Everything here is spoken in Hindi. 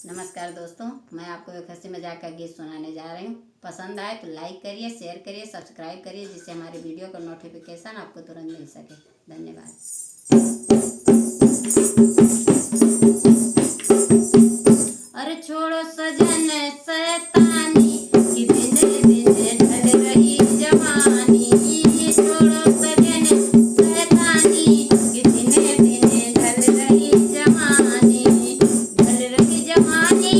नमस्कार दोस्तों, मैं आपको एक हंसी मजाक का गीत सुनाने जा रही हूँ। पसंद आए तो लाइक करिए, शेयर करिए, सब्सक्राइब करिए, जिससे हमारे वीडियो का नोटिफिकेशन आपको तुरंत मिल सके। धन्यवाद। अरे छोड़ो सजन शैतानी कि दिन दिन ढल रही जवानी। छोड़ो सजन शैतानी कि दिन दिन ढल रही जवानी। ढल रही जवानी